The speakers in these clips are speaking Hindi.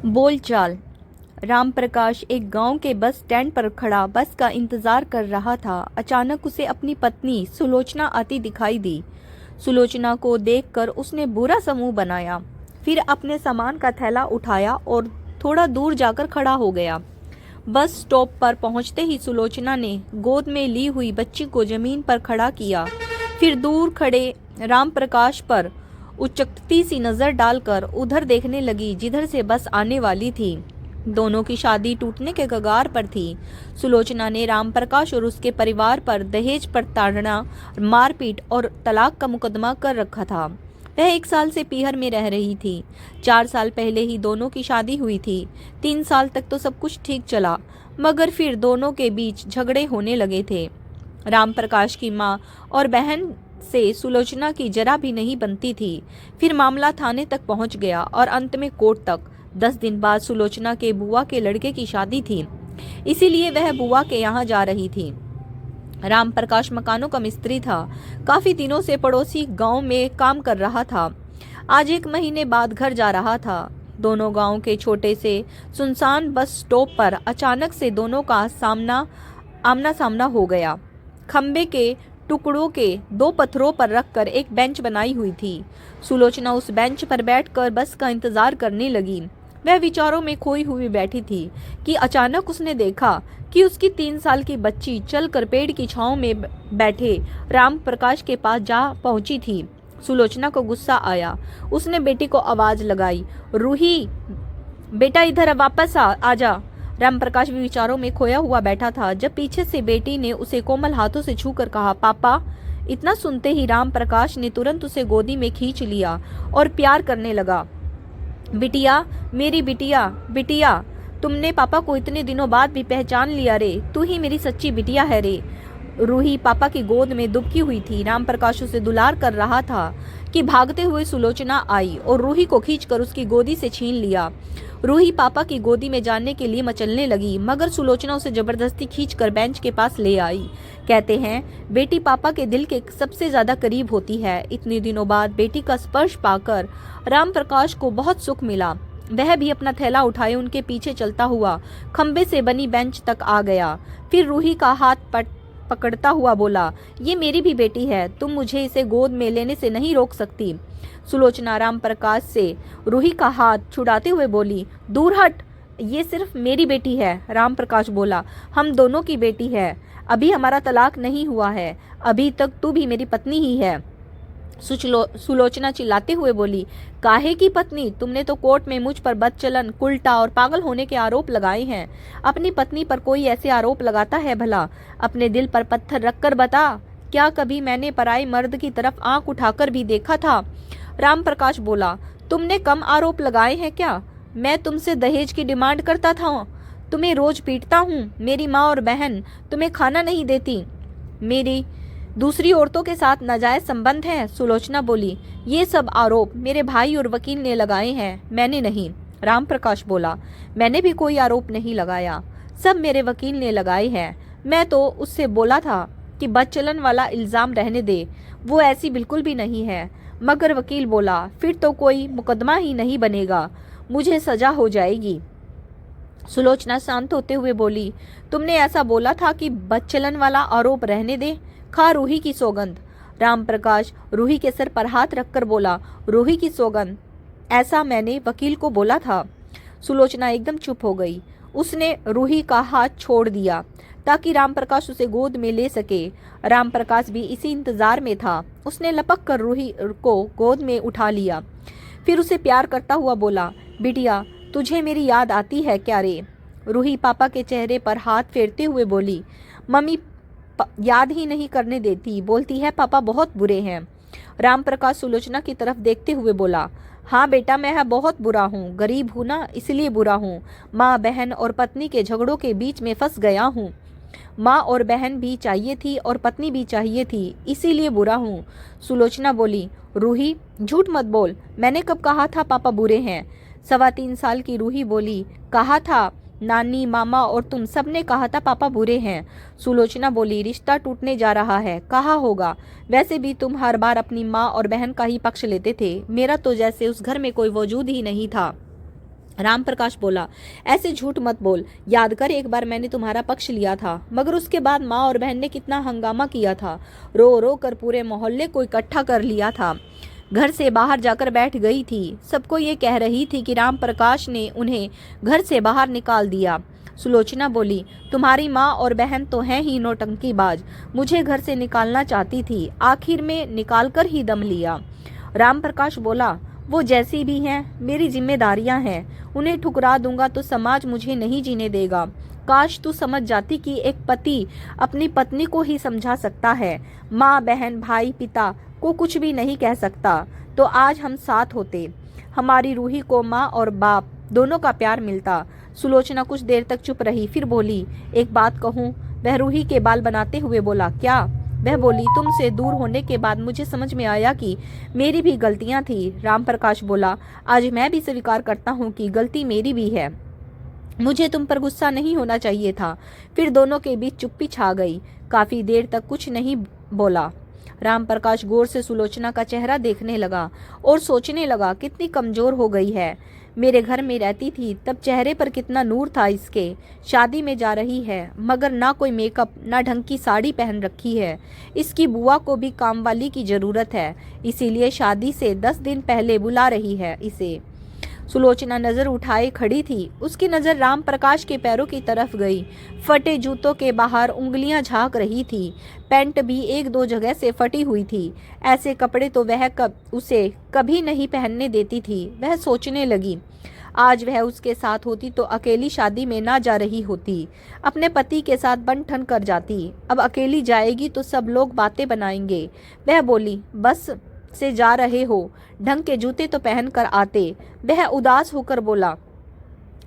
बोलचाल। राम प्रकाश एक गांव के बस स्टैंड पर खड़ा बस का इंतजार कर रहा था। अचानक उसे अपनी पत्नी सुलोचना आती दिखाई दी। सुलोचना को देखकर उसने बुरा सा मुंह बनाया, फिर अपने सामान का थैला उठाया और थोड़ा दूर जाकर खड़ा हो गया। बस स्टॉप पर पहुंचते ही सुलोचना ने गोद में ली हुई बच्ची को जमीन पर खड़ा किया, फिर दूर खड़े राम प्रकाश पर उचकती सी नजर डालकर उधर देखने लगी जिधर से बस आने वाली थी। दोनों की शादी टूटने के कगार पर थी। सुलोचना ने राम प्रकाश और उसके परिवार पर दहेज प्रताड़ना, मारपीट और तलाक का मुकदमा कर रखा था। वह 1 साल से पीहर में रह रही थी। 4 साल पहले ही दोनों की शादी हुई थी। 3 साल तक तो सब कुछ ठीक चला, मगर फिर दोनों के बीच झगड़े होने लगे थे। राम प्रकाश की माँ और बहन से सुलोचना की जरा भी नहीं बनती थी। फिर मामला थाने तक पहुंच गया और अंत में कोर्ट तक। 10 दिन बाद सुलोचना के बुआ के लड़के की शादी थी, इसीलिए वह बुआ के यहाँ जा रही थी। राम प्रकाश मकानों का मिस्त्री था। काफी दिनों से पड़ोसी गांव में काम कर रहा था। आज 1 महीने बाद घर जा रहा था। दोनों गांव के छोटे से सुनसान बस स्टॉप पर अचानक से दोनों का आमना सामना हो गया। खंबे के टुकड़ों के 2 पत्थरों पर रखकर एक बेंच बनाई हुई थी। सुलोचना उस बेंच पर बैठकर बस का इंतजार करने लगी। वह विचारों में खोई हुई बैठी थी कि अचानक उसने देखा कि उसकी 3 साल की बच्ची चलकर पेड़ की छांव में बैठे राम प्रकाश के पास जा पहुंची थी। सुलोचना को गुस्सा आया। उसने बेटी को आवाज लगाई, रूही बेटा इधर वापस आजा। राम प्रकाश भी विचारों में खोया हुआ बैठा था जब पीछे से बेटी ने उसे कोमल हाथों से छूकर कहा, पापा। इतना सुनते ही राम प्रकाश ने तुरंत उसे गोदी में खींच लिया और प्यार करने लगा। बिटिया, मेरी बिटिया, बिटिया, तुमने पापा को इतने दिनों बाद भी पहचान लिया रे। तू ही मेरी सच्ची बिटिया है रे। रूही पापा की गोद में दुबकी हुई थी। राम प्रकाश उसे दुलार कर रहा था कि भागते हुए सुलोचना आई और रूही को खींचकर उसकी गोदी से छीन लिया। रूही पापा की गोदी में जाने के लिए मचलने लगी, मगर सुलोचना उसे जबरदस्ती खींचकर बेंच के पास ले आई। कहते हैं बेटी पापा के दिल के सबसे ज्यादा करीब होती है। इतने दिनों बाद बेटी का स्पर्श पाकर राम प्रकाश को बहुत सुख मिला। वह भी अपना थैला उठाए उनके पीछे चलता हुआ खंबे से बनी बेंच तक आ गया। फिर रूही का हाथ पकड़ता हुआ बोला, ये मेरी भी बेटी है, तुम मुझे इसे गोद में लेने से नहीं रोक सकती। सुलोचना राम प्रकाश से रूही का हाथ छुड़ाते हुए बोली, दूर हट, ये सिर्फ मेरी बेटी है। राम प्रकाश बोला, हम दोनों की बेटी है। अभी हमारा तलाक नहीं हुआ है। अभी तक तू भी मेरी पत्नी ही है। सुलोचना चिल्लाते हुए बोली, काहे की पत्नी? तुमने तो कोर्ट में मुझ पर बदचलन, उल्टा और पागल होने के आरोप लगाए हैं। अपनी पत्नी पर कोई ऐसे आरोप लगाता है भला? अपने दिल पर पत्थर रखकर बता, क्या कभी मैंने पराई मर्द की तरफ आंख उठाकर भी देखा था? राम प्रकाश बोला, तुमने कम आरोप लगाए हैं क्या? मैं तुमसे दहेज की डिमांड करता था, तुम्हें रोज पीटता हूँ। मेरी माँ और बहन तुम्हें खाना नहीं देती। मेरी दूसरी औरतों के साथ नाजायज संबंध है। सुलोचना बोली, ये सब आरोप मेरे भाई और वकील ने लगाए हैं, मैंने नहीं। राम प्रकाश बोला, मैंने भी कोई आरोप नहीं लगाया, सब मेरे वकील ने लगाए हैं। मैं तो उससे बोला था कि बदचलन वाला इल्जाम रहने दे, वो ऐसी बिल्कुल भी नहीं है, मगर वकील बोला, फिर तो कोई मुकदमा ही नहीं बनेगा, मुझे सजा हो जाएगी। सुलोचना शांत होते हुए बोली, तुमने ऐसा बोला था कि बदचलन वाला आरोप रहने दे, खा रूही की सौगंध। राम प्रकाश रूही के सर पर हाथ रखकर बोला, रूही की सौगंध? ऐसा मैंने वकील को बोला था। सुलोचना एकदम चुप हो गई। उसने रूही का हाथ छोड़ दिया ताकि राम प्रकाश उसे गोद में ले सके। राम प्रकाश भी इसी इंतजार में था। उसने लपक कर रूही को गोद में उठा लिया, फिर उसे प्यार करता हुआ बोला, बिटिया, तुझे मेरी याद आती है क्या रे? रूही पापा के चेहरे पर हाथ फेरते हुए बोली, मम्मी याद ही नहीं करने देती, बोलती है पापा बहुत बुरे हैं। राम प्रकाश सुलोचना की तरफ देखते हुए बोला, हाँ बेटा, मैं बहुत बुरा हूँ, गरीब हूँ ना, इसलिए बुरा हूँ। माँ बहन और पत्नी के झगड़ों के बीच में फंस गया हूँ। माँ और बहन भी चाहिए थी और पत्नी भी चाहिए थी, इसीलिए बुरा हूँ। सुलोचना बोली, रूही झूठ मत बोल, मैंने कब कहा था पापा बुरे हैं? 3.25 साल की रूही बोली, कहा था, नानी, मामा और तुम सब ने कहा था पापा बुरे हैं। सुलोचना बोली, रिश्ता टूटने जा रहा है, कहा होगा। वैसे भी तुम हर बार अपनी माँ और बहन का ही पक्ष लेते थे, मेरा तो जैसे उस घर में कोई वजूद ही नहीं था। राम प्रकाश बोला, ऐसे झूठ मत बोल। याद कर, एक बार मैंने तुम्हारा पक्ष लिया था, मगर उसके बाद माँ और बहन ने कितना हंगामा किया था। रो रो कर पूरे मोहल्ले को इकट्ठा कर लिया था। घर से बाहर जाकर बैठ गई थी। सबको ये कह रही थी कि राम प्रकाश ने उन्हें घर से बाहर निकाल दिया। सुलोचना बोली, तुम्हारी माँ और बहन तो हैं ही नौटंकीबाज। मुझे घर से निकालना चाहती थी, आखिर में निकाल कर ही दम लिया। राम प्रकाश बोला, वो जैसी भी हैं, मेरी जिम्मेदारियां हैं। उन्हें ठुकरा दूंगा तो समाज मुझे नहीं जीने देगा। काश तू समझ जाती कि एक पति अपनी पत्नी को ही समझा सकता है, माँ बहन भाई पिता को कुछ भी नहीं कह सकता। तो आज हम साथ होते, हमारी रूही को माँ और बाप दोनों का प्यार मिलता। सुलोचना कुछ देर तक चुप रही, फिर बोली, एक बात कहूँ? वह रूही के बाल बनाते हुए बोला, क्या? वह बोली, तुमसे दूर होने के बाद मुझे समझ में आया कि मेरी भी गलतियां थी। राम प्रकाश बोला, आज मैं भी स्वीकार करता हूँ कि गलती मेरी भी है। मुझे तुम पर गुस्सा नहीं होना चाहिए था। फिर दोनों के बीच चुप्पी छा गई। काफी देर तक कुछ नहीं बोला। राम प्रकाश गौर से सुलोचना का चेहरा देखने लगा और सोचने लगा, कितनी कमजोर हो गई है। मेरे घर में रहती थी तब चेहरे पर कितना नूर था इसके। शादी में जा रही है मगर ना कोई मेकअप ना ढंग की साड़ी पहन रखी है। इसकी बुआ को भी कामवाली की जरूरत है, इसीलिए शादी से 10 दिन पहले बुला रही है इसे। सुलोचना नजर उठाए खड़ी थी। उसकी नजर राम प्रकाश के पैरों की तरफ गई। फटे जूतों के बाहर उंगलियां झांक रही थी। पैंट भी 1-2 जगह से फटी हुई थी। ऐसे कपड़े तो वह उसे कभी नहीं पहनने देती थी। वह सोचने लगी, आज वह उसके साथ होती तो अकेली शादी में ना जा रही होती, अपने पति के साथ बन ठन कर जाती। अब अकेली जाएगी तो सब लोग बातें बनाएंगे। वह बोली, बस से जा रहे हो, ढंग के जूते तो पहन कर आते। वह उदास होकर बोला,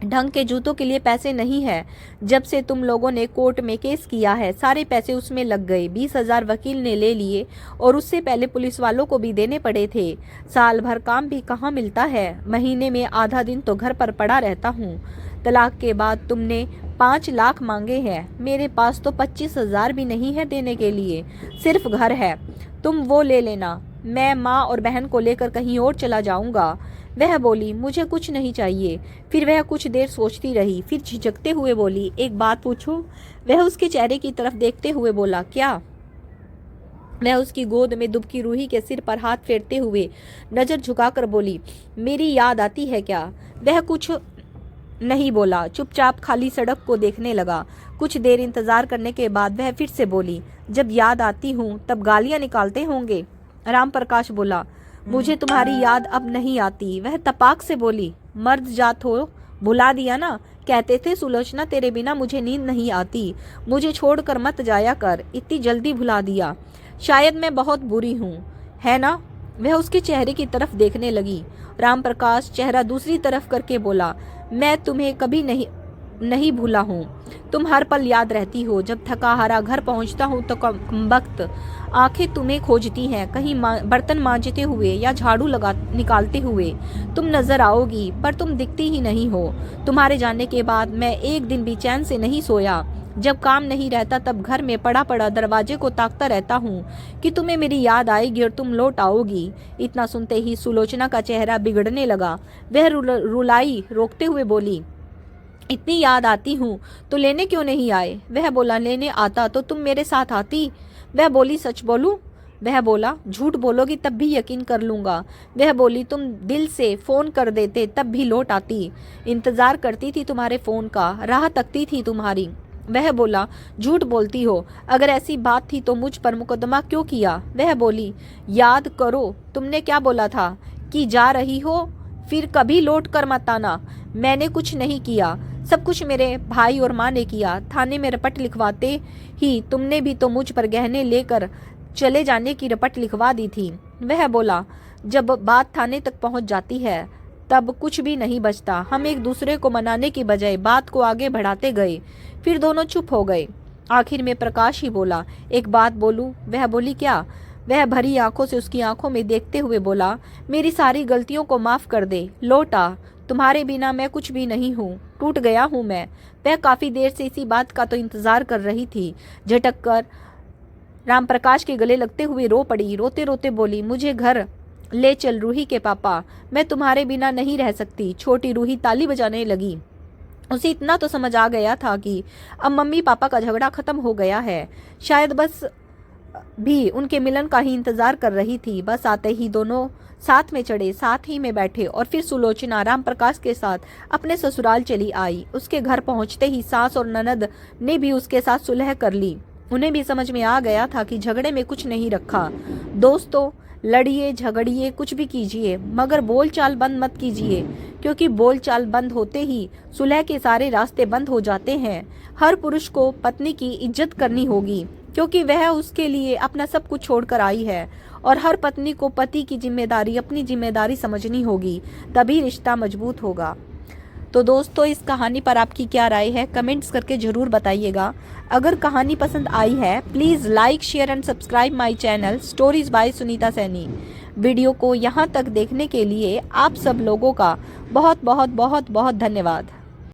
ढंग के जूतों के लिए पैसे नहीं है। जब से तुम लोगों ने कोर्ट में केस किया है सारे पैसे उसमें लग गए। 20,000 वकील ने ले लिए और उससे पहले पुलिस वालों को भी देने पड़े थे। साल भर काम भी कहाँ मिलता है, महीने में आधा दिन तो घर पर पड़ा रहता हूँ। तलाक के बाद तुमने 5 लाख मांगे हैं, मेरे पास तो 25,000 भी नहीं है देने के लिए, सिर्फ घर है, तुम वो ले लेना। मैं माँ और बहन को लेकर कहीं और चला जाऊंगा। वह बोली, मुझे कुछ नहीं चाहिए। फिर वह कुछ देर सोचती रही, फिर झिझकते हुए बोली, एक बात पूछूं? वह उसके चेहरे की तरफ देखते हुए बोला, क्या? वह उसकी गोद में दुबकी रूही के सिर पर हाथ फेरते हुए नजर झुकाकर बोली, मेरी याद आती है क्या? वह कुछ नहीं बोला, चुपचाप खाली सड़क को देखने लगा। कुछ देर इंतजार करने के बाद वह फिर से बोली, जब याद आती हूँ तब गालियां निकालते होंगे। राम प्रकाश बोला, मुझे तुम्हारी याद अब नहीं आती। वह तपाक से बोली, मर्द जात हो, भुला दिया ना? कहते थे सुलोचना, तेरे बिना मुझे नींद नहीं आती, मुझे छोड़कर मत जाया कर। इतनी जल्दी भुला दिया, शायद मैं बहुत बुरी हूँ, है ना? वह उसके चेहरे की तरफ देखने लगी। राम प्रकाश चेहरा दूसरी तरफ करके बोला, मैं तुम्हें कभी नहीं भूला हूँ। तुम हर पल याद रहती हो। जब थका हारा घर पहुँचता हूँ तो कमबख्त आंखें तुम्हें खोजती हैं, कहीं बर्तन मांजते हुए या झाड़ू निकालते हुए तुम नजर आओगी, पर तुम दिखती ही नहीं हो। तुम्हारे जाने के बाद मैं एक दिन भी चैन से नहीं सोया। जब काम नहीं रहता तब घर में पड़ा पड़ा दरवाजे को ताकता रहता हूँ कि तुम्हें मेरी याद आएगी और तुम लौट आओगी। इतना सुनते ही सुलोचना का चेहरा बिगड़ने लगा। वह रुलाई रोकते हुए बोली, इतनी याद आती हूँ तो लेने क्यों नहीं आए? वह बोला, लेने आता तो तुम मेरे साथ आती। वह बोली, सच बोलूं? वह बोला, झूठ बोलोगी तब भी यकीन कर लूंगा। वह बोली, तुम दिल से फोन कर देते तब भी लौट आती। इंतजार करती थी तुम्हारे फोन का, राह तकती थी तुम्हारी। वह बोला, झूठ बोलती हो, अगर ऐसी बात थी तो मुझ पर मुकदमा क्यों किया? वह बोली, याद करो तुमने क्या बोला था कि जा रही हो, फिर कभी लौट कर मत आना। मैंने कुछ नहीं किया, सब कुछ मेरे भाई और माँ ने किया। थाने में रपट लिखवाते ही तुमने भी तो मुझ पर गहने लेकर चले जाने की रपट लिखवा दी थी। वह बोला, जब बात थाने तक पहुंच जाती है तब कुछ भी नहीं बचता। हम एक दूसरे को मनाने की बजाय बात को आगे बढ़ाते गए। फिर दोनों चुप हो गए। आखिर में प्रकाश ही बोला, एक बात बोलूं? वह बोली, क्या? वह भरी आंखों से उसकी आंखों में देखते हुए बोला, मेरी सारी गलतियों को माफ कर दे, लौट आ। तुम्हारे बिना मैं कुछ भी नहीं हूँ, टूट गया हूँ मैं। वह काफी देर से इसी बात का तो इंतजार कर रही थी। झटक कर राम प्रकाश के गले लगते हुए रो पड़ी। रोते रोते बोली, मुझे घर ले चल रूही के पापा, मैं तुम्हारे बिना नहीं रह सकती। छोटी रूही ताली बजाने लगी। उसे इतना तो समझ आ गया था कि अब मम्मी पापा का झगड़ा खत्म हो गया है। शायद बस भी उनके मिलन का ही इंतजार कर रही थी। बस आते ही दोनों साथ में चढ़े, साथ ही में बैठे और फिर सुलोचना राम प्रकाश के साथ अपने ससुराल चली आई। उसके घर पहुंचते ही सास और ननद ने भी उसके साथ सुलह कर ली। उन्हें भी समझ में आ गया था कि झगड़े में कुछ नहीं रखा। दोस्तों, लड़िए झगड़िए कुछ भी कीजिए, मगर बोलचाल बंद मत कीजिए, क्योंकि बोलचाल बंद होते ही सुलह के सारे रास्ते बंद हो जाते हैं। हर पुरुष को पत्नी की इज्जत करनी होगी, क्योंकि वह उसके लिए अपना सब कुछ छोड़कर आई है, और हर पत्नी को पति की जिम्मेदारी अपनी जिम्मेदारी समझनी होगी, तभी रिश्ता मजबूत होगा। तो दोस्तों, इस कहानी पर आपकी क्या राय है, कमेंट्स करके ज़रूर बताइएगा। अगर कहानी पसंद आई है, please like share and subscribe my channel stories bye Sunita Saini. Video को यहाँ तक देखने के लिए आप सब लोगों का बहुत बहुत बहुत बहुत धन्यवाद।